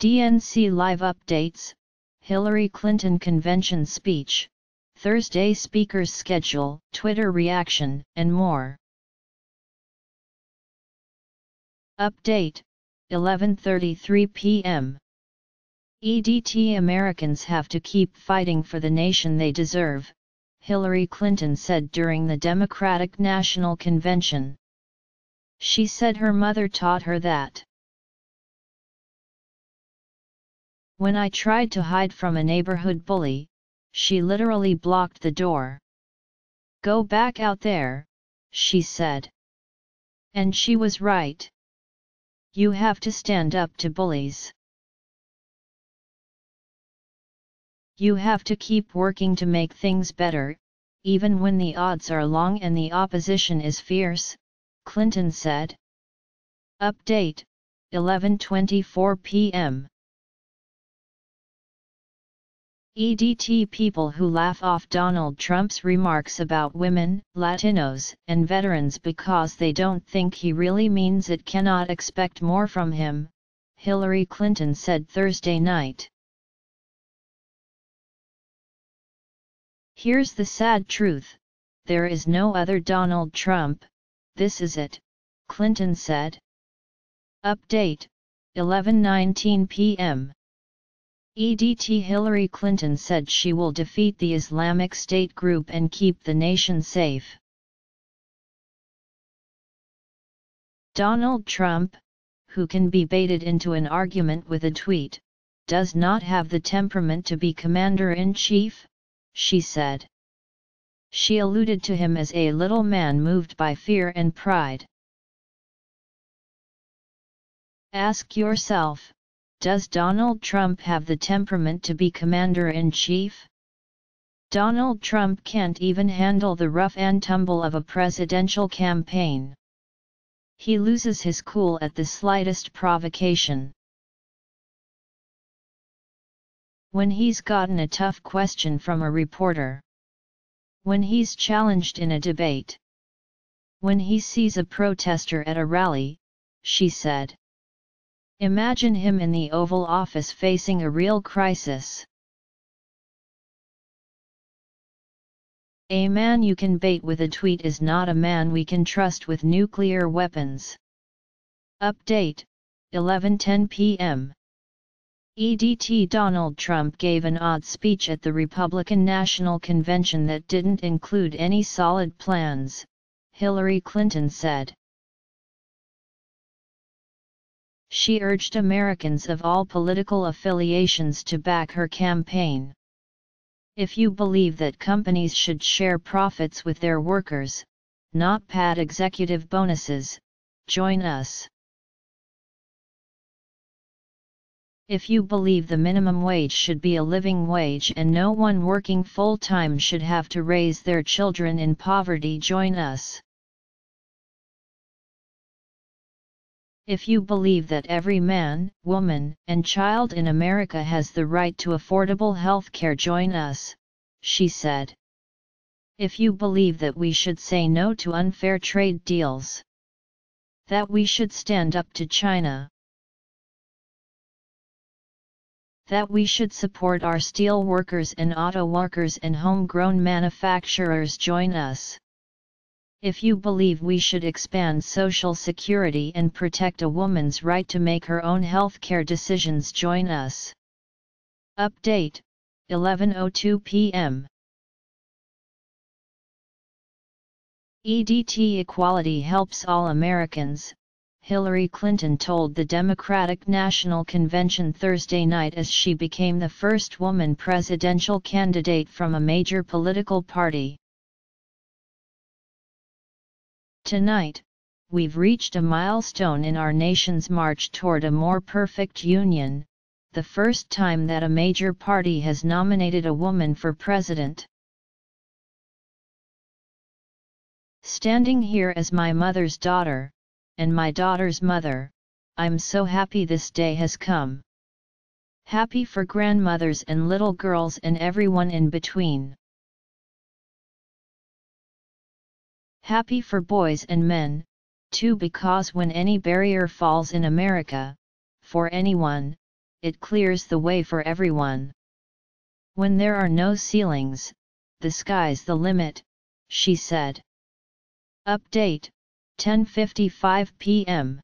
DNC live updates, Hillary Clinton convention speech, Thursday speaker's schedule, Twitter reaction, and more. Update, 11:33 p.m. EDT Americans have to keep fighting for the nation they deserve, Hillary Clinton said during the Democratic National Convention. She said her mother taught her that. When I tried to hide from a neighborhood bully, she literally blocked the door. Go back out there, she said. And she was right. You have to stand up to bullies. You have to keep working to make things better, even when the odds are long and the opposition is fierce, Clinton said. Update, 11:24 p.m. EDT people who laugh off Donald Trump's remarks about women, Latinos, and veterans because they don't think he really means it cannot expect more from him, Hillary Clinton said Thursday night. Here's the sad truth, there is no other Donald Trump, this is it, Clinton said. Update, 11:19 p.m. EDT Hillary Clinton said she will defeat the Islamic State group and keep the nation safe. Donald Trump, who can be baited into an argument with a tweet, does not have the temperament to be commander-in-chief, she said. She alluded to him as a little man moved by fear and pride. Ask yourself, does Donald Trump have the temperament to be commander-in-chief? Donald Trump can't even handle the rough and tumble of a presidential campaign. He loses his cool at the slightest provocation. When he's gotten a tough question from a reporter. When he's challenged in a debate. When he sees a protester at a rally, she said. Imagine him in the Oval Office facing a real crisis. A man you can bait with a tweet is not a man we can trust with nuclear weapons. Update, 11:10 p.m. EDT Donald Trump gave an odd speech at the Republican National Convention that didn't include any solid plans, Hillary Clinton said. She urged Americans of all political affiliations to back her campaign. If you believe that companies should share profits with their workers, not pad executive bonuses, join us. If you believe the minimum wage should be a living wage and no one working full-time should have to raise their children in poverty, join us. If you believe that every man, woman, and child in America has the right to affordable health care, join us, she said. If you believe that we should say no to unfair trade deals, that we should stand up to China, that we should support our steel workers and auto workers and homegrown manufacturers, join us. If you believe we should expand Social Security and protect a woman's right to make her own health care decisions, join us. Update, 11:02 p.m. EDT Equality helps all Americans, Hillary Clinton told the Democratic National Convention Thursday night as she became the first woman presidential candidate from a major political party. Tonight, we've reached a milestone in our nation's march toward a more perfect union, the first time that a major party has nominated a woman for president. Standing here as my mother's daughter, and my daughter's mother, I'm so happy this day has come. Happy for grandmothers and little girls and everyone in between. Happy for boys and men, too, because when any barrier falls in America, for anyone, it clears the way for everyone. When there are no ceilings, the sky's the limit, she said. Update, 10:55 p.m.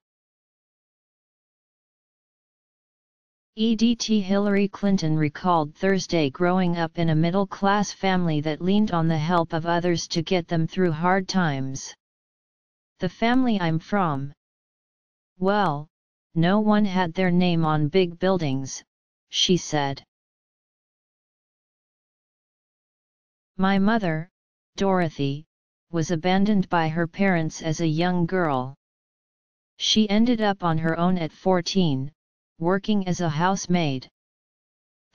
EDT Hillary Clinton recalled Thursday growing up in a middle-class family that leaned on the help of others to get them through hard times. The family I'm from. Well, no one had their name on big buildings, she said. My mother, Dorothy, was abandoned by her parents as a young girl. She ended up on her own at 14, working as a housemaid.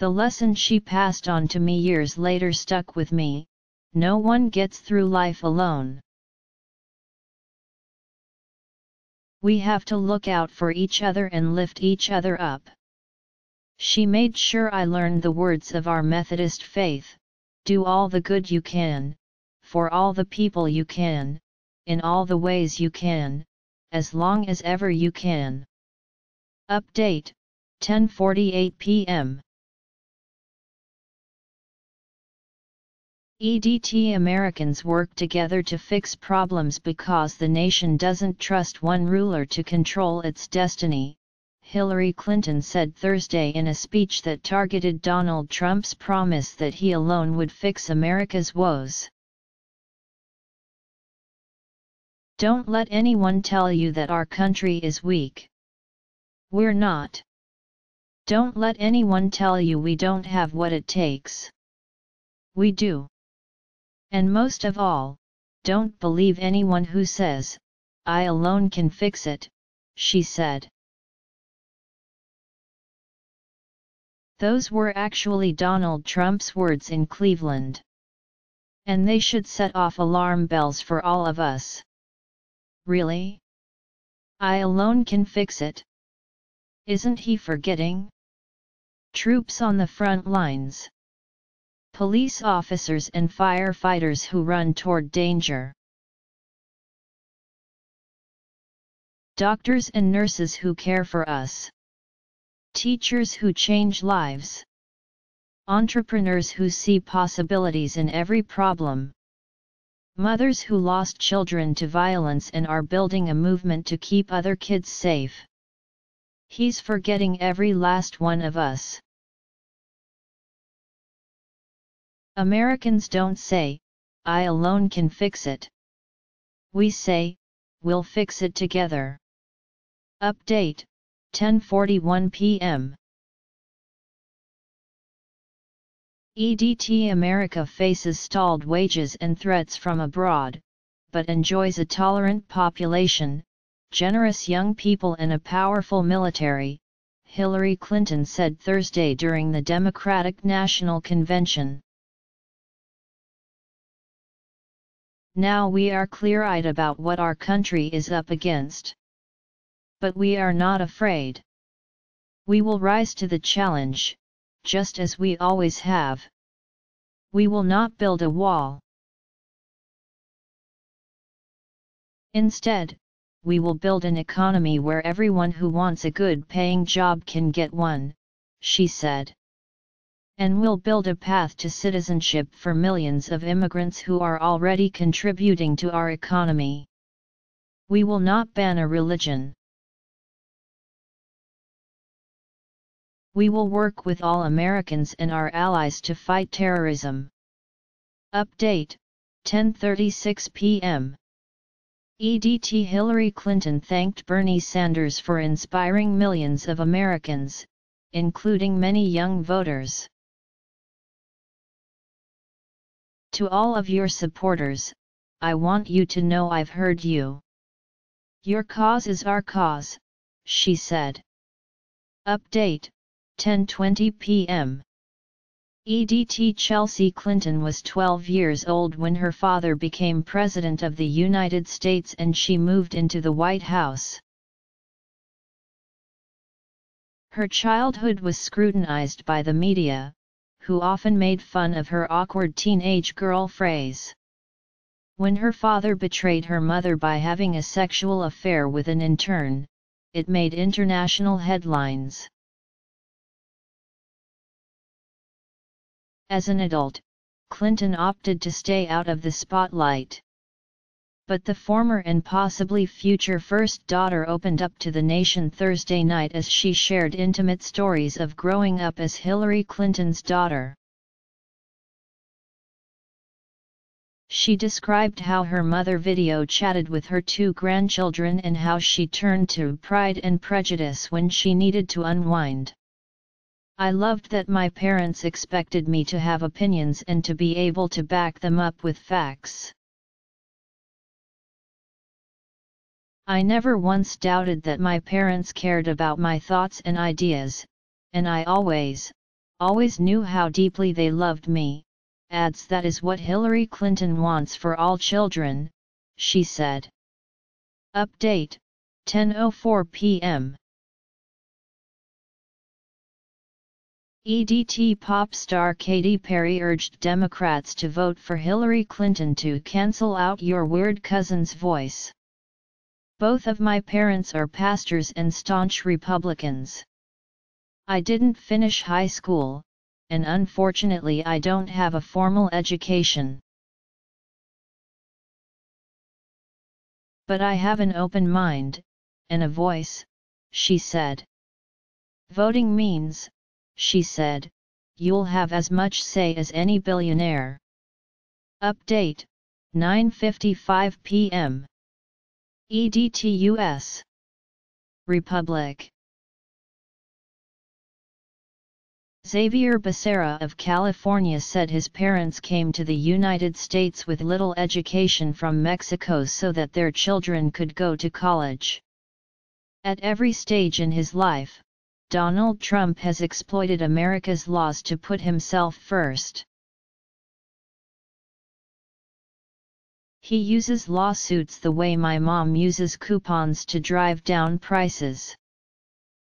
The lesson she passed on to me years later stuck with me: no one gets through life alone. We have to look out for each other and lift each other up. She made sure I learned the words of our Methodist faith: do all the good you can, for all the people you can, in all the ways you can, as long as ever you can. Update, 10:48 p.m. EDT Americans work together to fix problems because the nation doesn't trust one ruler to control its destiny, Hillary Clinton said Thursday in a speech that targeted Donald Trump's promise that he alone would fix America's woes. Don't let anyone tell you that our country is weak. We're not. Don't let anyone tell you we don't have what it takes. We do. And most of all, don't believe anyone who says, I alone can fix it, she said. Those were actually Donald Trump's words in Cleveland. And they should set off alarm bells for all of us. Really? I alone can fix it. Isn't he forgetting? Troops on the front lines. Police officers and firefighters who run toward danger. Doctors and nurses who care for us. Teachers who change lives. Entrepreneurs who see possibilities in every problem. Mothers who lost children to violence and are building a movement to keep other kids safe. He's forgetting every last one of us. Americans don't say, I alone can fix it. We say, we'll fix it together. Update, 10:41 p.m. EDT America faces stalled wages and threats from abroad, but enjoys a tolerant population, generous young people and a powerful military, Hillary Clinton said Thursday during the Democratic National Convention. Now we are clear-eyed about what our country is up against. But we are not afraid. We will rise to the challenge, just as we always have. We will not build a wall. Instead, we will build an economy where everyone who wants a good-paying job can get one, she said. And we'll build a path to citizenship for millions of immigrants who are already contributing to our economy. We will not ban a religion. We will work with all Americans and our allies to fight terrorism. Update, 10:36 p.m. EDT Hillary Clinton thanked Bernie Sanders for inspiring millions of Americans, including many young voters. To all of your supporters, I want you to know I've heard you. Your cause is our cause, she said. Update, 10:20 p.m. EDT Chelsea Clinton was 12 years old when her father became President of the United States and she moved into the White House. Her childhood was scrutinized by the media, who often made fun of her awkward teenage girl phrase. When her father betrayed her mother by having a sexual affair with an intern, it made international headlines. As an adult, Clinton opted to stay out of the spotlight. But the former and possibly future first daughter opened up to the nation Thursday night as she shared intimate stories of growing up as Hillary Clinton's daughter. She described how her mother video chatted with her 2 grandchildren and how she turned to Pride and Prejudice when she needed to unwind. "I loved that my parents expected me to have opinions and to be able to back them up with facts. I never once doubted that my parents cared about my thoughts and ideas, and I always knew how deeply they loved me," adds that is what Hillary Clinton wants for all children, she said. Update, 10:04 p.m. EDT pop star Katy Perry urged Democrats to vote for Hillary Clinton to cancel out your weird cousin's voice. "Both of my parents are pastors and staunch Republicans. I didn't finish high school, and unfortunately I don't have a formal education. But I have an open mind, and a voice," she said. "Voting means," she said, "you'll have as much say as any billionaire." Update, 9:55 p.m. EDT-US Republic. Xavier Becerra of California said his parents came to the United States with little education from Mexico so that their children could go to college. At every stage in his life, Donald Trump has exploited America's laws to put himself first. He uses lawsuits the way my mom uses coupons to drive down prices.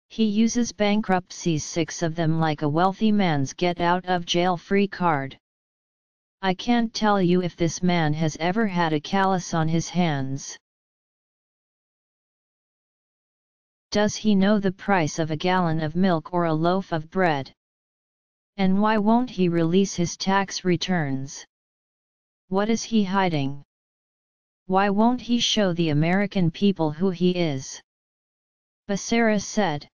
He uses bankruptcies, 6 of them like a wealthy man's get-out-of-jail-free card. I can't tell you if this man has ever had a callus on his hands. Does he know the price of a gallon of milk or a loaf of bread? And why won't he release his tax returns? What is he hiding? Why won't he show the American people who he is?" Becerra said.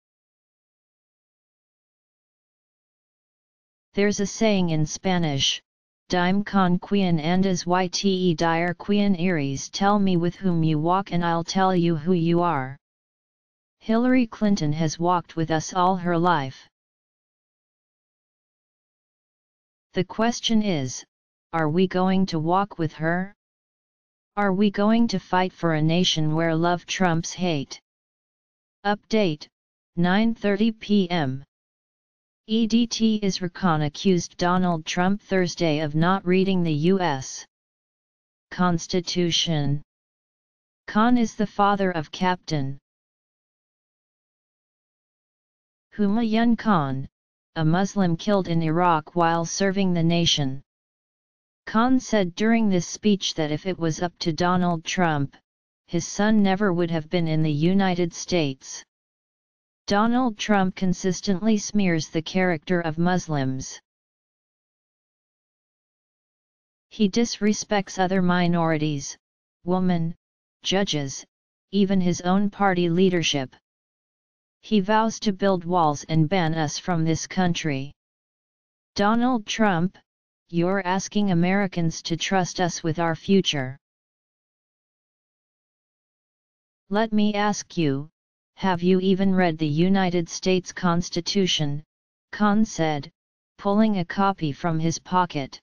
There's a saying in Spanish, "Dime con quien andas yte dire quien eres, tell me with whom you walk and I'll tell you who you are." Hillary Clinton has walked with us all her life. The question is, are we going to walk with her? Are we going to fight for a nation where love trumps hate? Update, 9:30 p.m. EDT Israel accused Donald Trump Thursday of not reading the U.S. Constitution. Khan is the father of Captain Humayun Khan, a Muslim killed in Iraq while serving the nation. Khan said during this speech that if it was up to Donald Trump, his son never would have been in the United States. Donald Trump consistently smears the character of Muslims. He disrespects other minorities, women, judges, even his own party leadership. He vows to build walls and ban us from this country. Donald Trump, you're asking Americans to trust us with our future. Let me ask you, have you even read the United States Constitution? Khan said, pulling a copy from his pocket.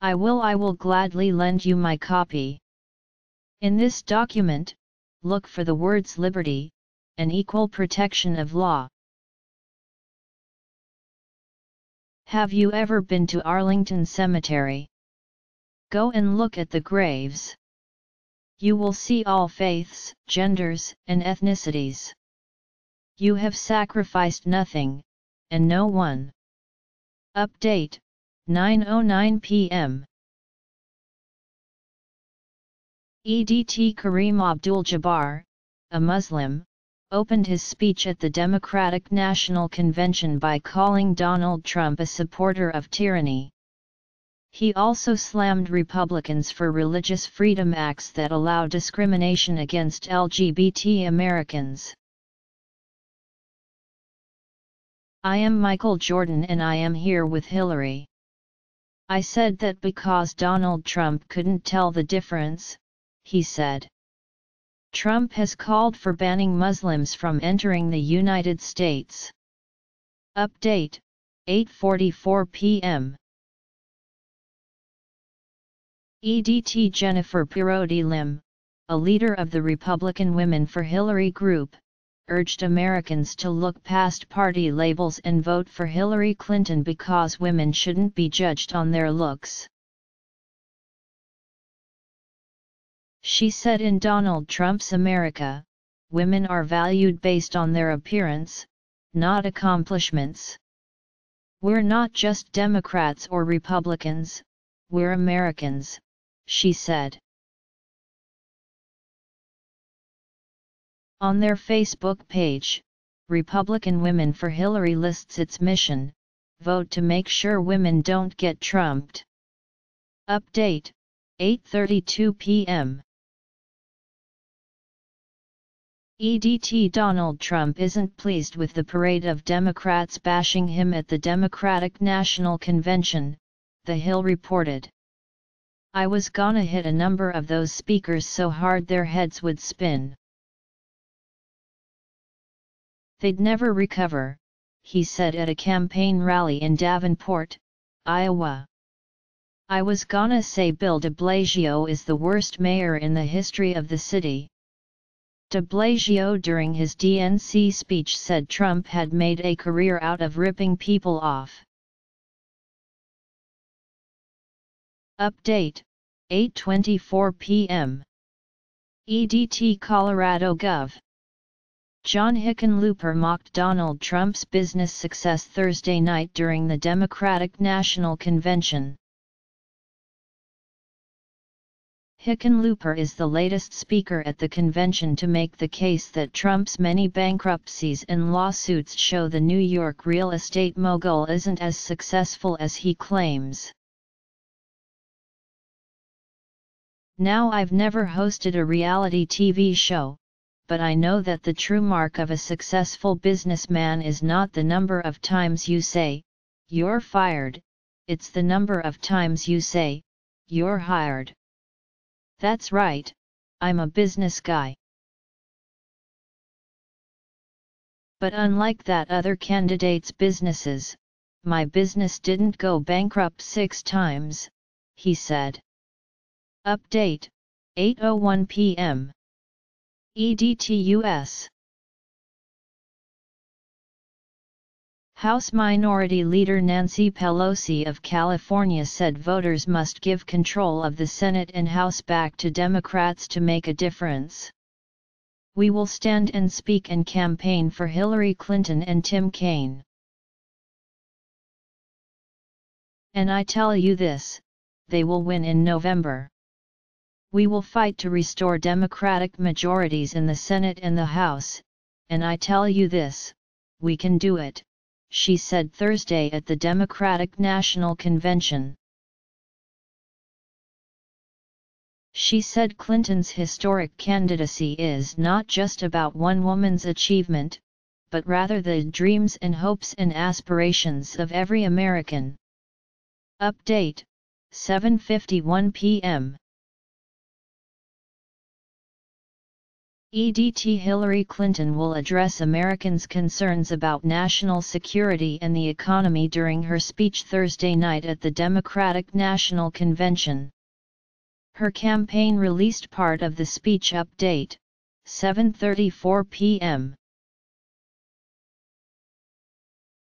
I will gladly lend you my copy. In this document, look for the words liberty, and equal protection of law. Have you ever been to Arlington Cemetery? Go and look at the graves. You will see all faiths, genders, and ethnicities. You have sacrificed nothing, and no one. Update, 9:09 p.m. EDT Kareem Abdul-Jabbar, a Muslim, opened his speech at the Democratic National Convention by calling Donald Trump a supporter of tyranny. He also slammed Republicans for religious freedom acts that allow discrimination against LGBT Americans. "I am Michael Jordan and I am here with Hillary. I said that because Donald Trump couldn't tell the difference," he said. Trump has called for banning Muslims from entering the United States. Update, 8:44 p.m. EDT Jennifer Perotti Lim, a leader of the Republican Women for Hillary group, urged Americans to look past party labels and vote for Hillary Clinton because women shouldn't be judged on their looks. She said in Donald Trump's America, women are valued based on their appearance, not accomplishments. "We're not just Democrats or Republicans, we're Americans," she said. On their Facebook page, Republican Women for Hillary lists its mission: vote to make sure women don't get trumped. Update, 8:32 p.m. EDT Donald Trump isn't pleased with the parade of Democrats bashing him at the Democratic National Convention, The Hill reported. "I was gonna hit a number of those speakers so hard their heads would spin. They'd never recover," he said at a campaign rally in Davenport, Iowa. "I was gonna say Bill de Blasio is the worst mayor in the history of the city." De Blasio during his DNC speech said Trump had made a career out of ripping people off. Update, 8:24 p.m. EDT Colorado Gov. John Hickenlooper mocked Donald Trump's business success Thursday night during the Democratic National Convention. Hickenlooper is the latest speaker at the convention to make the case that Trump's many bankruptcies and lawsuits show the New York real estate mogul isn't as successful as he claims. "Now, I've never hosted a reality TV show, but I know that the true mark of a successful businessman is not the number of times you say, 'You're fired,' it's the number of times you say, 'You're hired.' That's right, I'm a business guy. But unlike that other candidate's businesses, my business didn't go bankrupt 6 times, he said. Update, 8:01 p.m. EDT-US. House Minority Leader Nancy Pelosi of California said voters must give control of the Senate and House back to Democrats to make a difference. "We will stand and speak and campaign for Hillary Clinton and Tim Kaine. And I tell you this, they will win in November. We will fight to restore Democratic majorities in the Senate and the House, and I tell you this, we can do it," she said Thursday at the Democratic National Convention. She said Clinton's historic candidacy is not just about one woman's achievement, but rather the dreams and hopes and aspirations of every American. Update, 7:51 p.m. EDT Hillary Clinton will address Americans' concerns about national security and the economy during her speech Thursday night at the Democratic National Convention. Her campaign released part of the speech. Update, 7:34 p.m.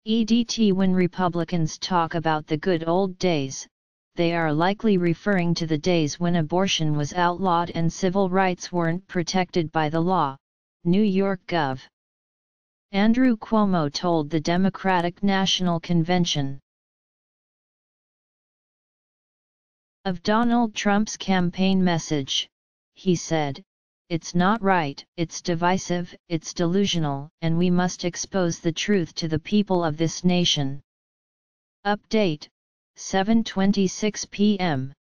EDT When Republicans talk about the good old days, they are likely referring to the days when abortion was outlawed and civil rights weren't protected by the law, New York Gov. Andrew Cuomo told the Democratic National Convention. Of Donald Trump's campaign message, he said, It's not right, it's divisive, it's delusional, and we must expose the truth to the people of this nation. Update, 7:26 p.m.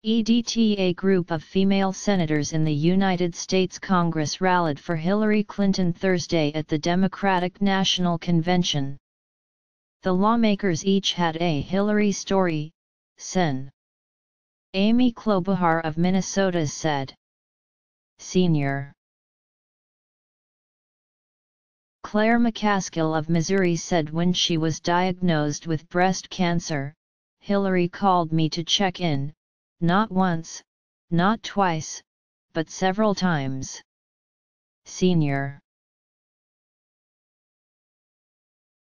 A group of female senators in the United States Congress rallied for Hillary Clinton Thursday at the Democratic National Convention. The lawmakers each had a Hillary story, Sen. Amy Klobuchar of Minnesota said. Senior. Claire McCaskill of Missouri said when she was diagnosed with breast cancer, Hillary called me to check in, not once, not twice, but several times. Senior.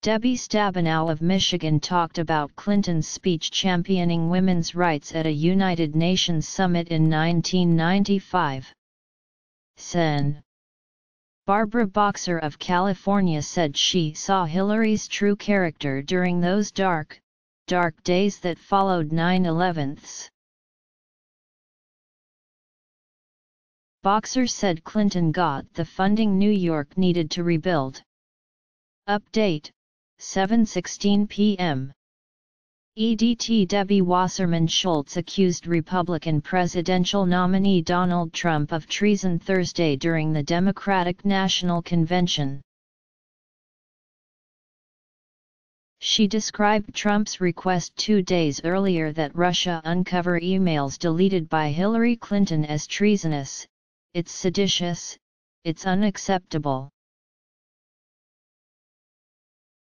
Debbie Stabenow of Michigan talked about Clinton's speech championing women's rights at a United Nations summit in 1995. Sen. Barbara Boxer of California said she saw Hillary's true character during those dark days that followed 9/11. Boxer said Clinton got the funding New York needed to rebuild. Update, 7:16 p.m. Debbie Wasserman Schultz accused Republican presidential nominee Donald Trump of treason Thursday during the Democratic National Convention. She described Trump's request 2 days earlier that Russia uncover emails deleted by Hillary Clinton as treasonous. It's seditious, it's unacceptable.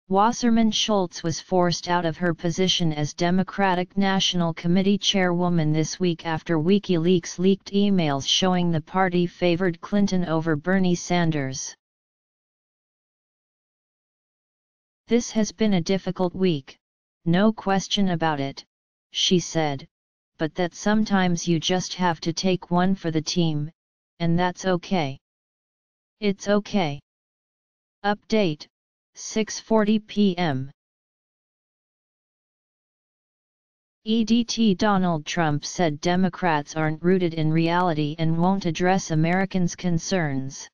Wasserman Schultz was forced out of her position as Democratic National Committee chairwoman this week after WikiLeaks leaked emails showing the party favored Clinton over Bernie Sanders. This has been a difficult week, no question about it, she said, but that sometimes you just have to take one for the team, and that's okay. It's okay. Update, 6:40 p.m. Donald Trump said Democrats aren't rooted in reality and won't address Americans' concerns.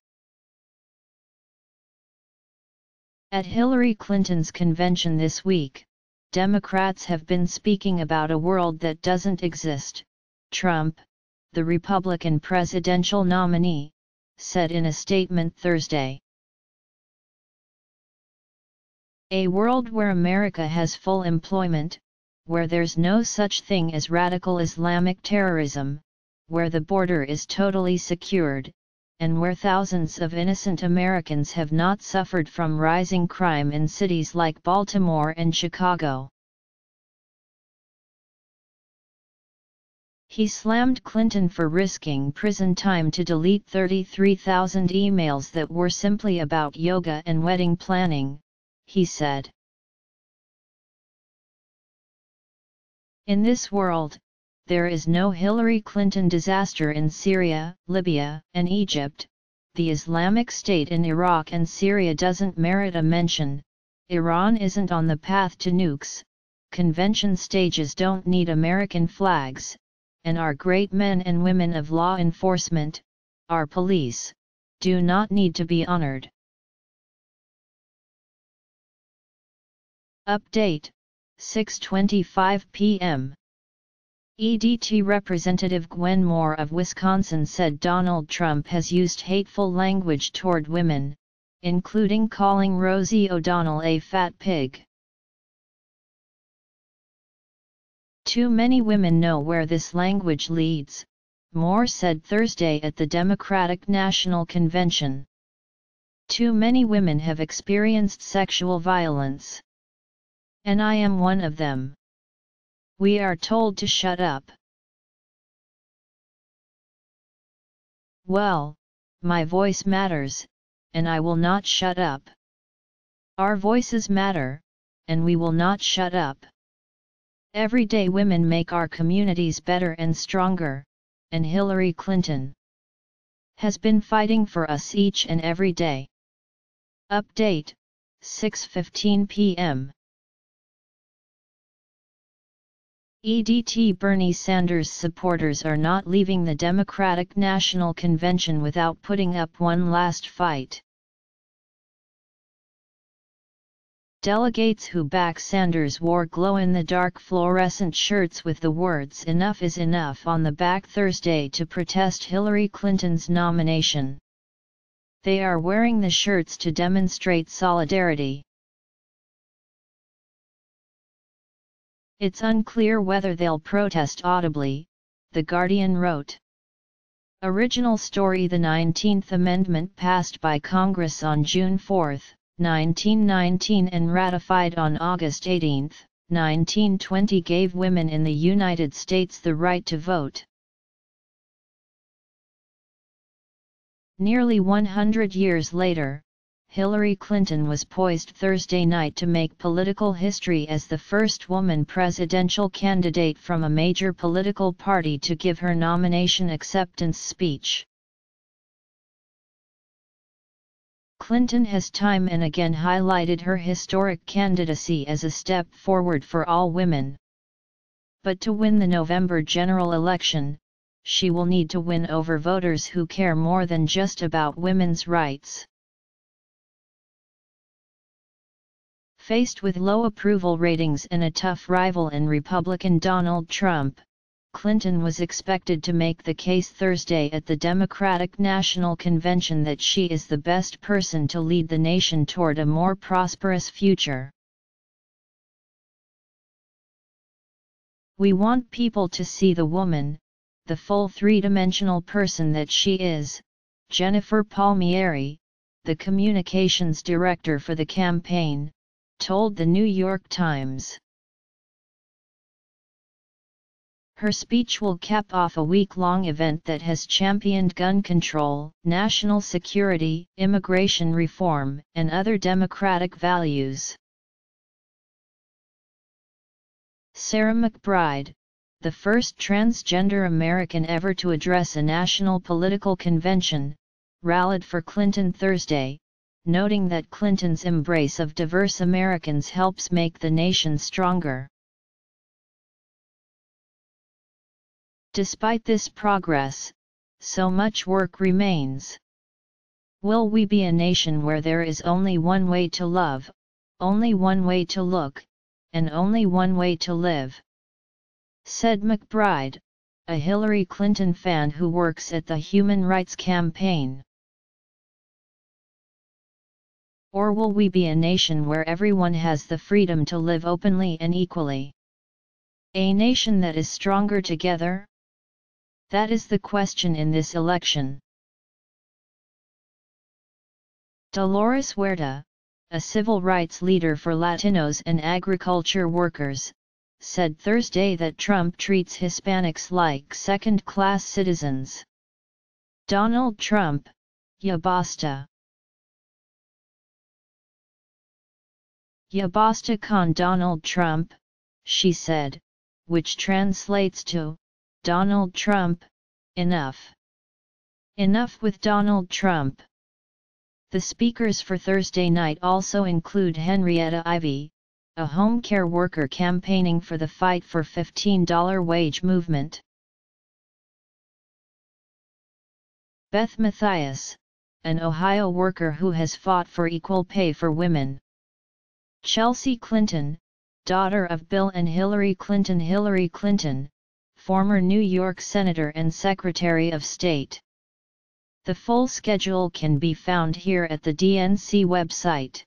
At Hillary Clinton's convention this week, Democrats have been speaking about a world that doesn't exist, Trump, the Republican presidential nominee, said in a statement Thursday. A world where America has full employment, where there's no such thing as radical Islamic terrorism, where the border is totally secured, and where thousands of innocent Americans have not suffered from rising crime in cities like Baltimore and Chicago. He slammed Clinton for risking prison time to delete 33,000 emails that were simply about yoga and wedding planning, he said. In this world, there is no Hillary Clinton disaster in Syria, Libya, and Egypt. The Islamic State in Iraq and Syria doesn't merit a mention. Iran isn't on the path to nukes. Convention stages don't need American flags, and our great men and women of law enforcement, our police, do not need to be honored. Update, 6:25 p.m. Representative Gwen Moore of Wisconsin said Donald Trump has used hateful language toward women, including calling Rosie O'Donnell a fat pig. Too many women know where this language leads, Moore said Thursday at the Democratic National Convention. Too many women have experienced sexual violence. And I am one of them. We are told to shut up. Well, my voice matters, and I will not shut up. Our voices matter, and we will not shut up. Everyday women make our communities better and stronger, and Hillary Clinton has been fighting for us each and every day. Update, 6:15 p.m. Bernie Sanders supporters are not leaving the Democratic National Convention without putting up one last fight. Delegates who back Sanders wore glow-in-the-dark fluorescent shirts with the words "Enough is enough" on the back Thursday to protest Hillary Clinton's nomination. They are wearing the shirts to demonstrate solidarity. It's unclear whether they'll protest audibly, The Guardian wrote. Original story: The 19th Amendment passed by Congress on June 4, 1919 and ratified on August 18, 1920 gave women in the United States the right to vote. Nearly 100 years later, Hillary Clinton was poised Thursday night to make political history as the first woman presidential candidate from a major political party to give her nomination acceptance speech. Clinton has time and again highlighted her historic candidacy as a step forward for all women. But to win the November general election, she will need to win over voters who care more than just about women's rights. Faced with low approval ratings and a tough rival in Republican Donald Trump, Clinton was expected to make the case Thursday at the Democratic National Convention that she is the best person to lead the nation toward a more prosperous future. "We want people to see the woman, the full three-dimensional person that she is," Jennifer Palmieri, the communications director for the campaign, told the New York Times. Her speech will cap off a week-long event that has championed gun control, national security, immigration reform, and other democratic values. Sarah McBride, the first transgender American ever to address a national political convention, rallied for Clinton Thursday, noting that Clinton's embrace of diverse Americans helps make the nation stronger. Despite this progress, so much work remains. Will we be a nation where there is only one way to love, only one way to look, and only one way to live? Said McBride, a Hillary Clinton fan who works at the Human Rights Campaign. Or will we be a nation where everyone has the freedom to live openly and equally? A nation that is stronger together? That is the question in this election. Dolores Huerta, a civil rights leader for Latinos and agriculture workers, said Thursday that Trump treats Hispanics like second-class citizens. Donald Trump, ya basta. Ya basta con Donald Trump, she said, which translates to, Donald Trump, enough. Enough with Donald Trump. The speakers for Thursday night also include Henrietta Ivey, a home care worker campaigning for the Fight for $15 wage movement. Beth Mathias, an Ohio worker who has fought for equal pay for women. Chelsea Clinton, daughter of Bill and Hillary Clinton. Hillary Clinton, former New York Senator and Secretary of State. The full schedule can be found here at the DNC website.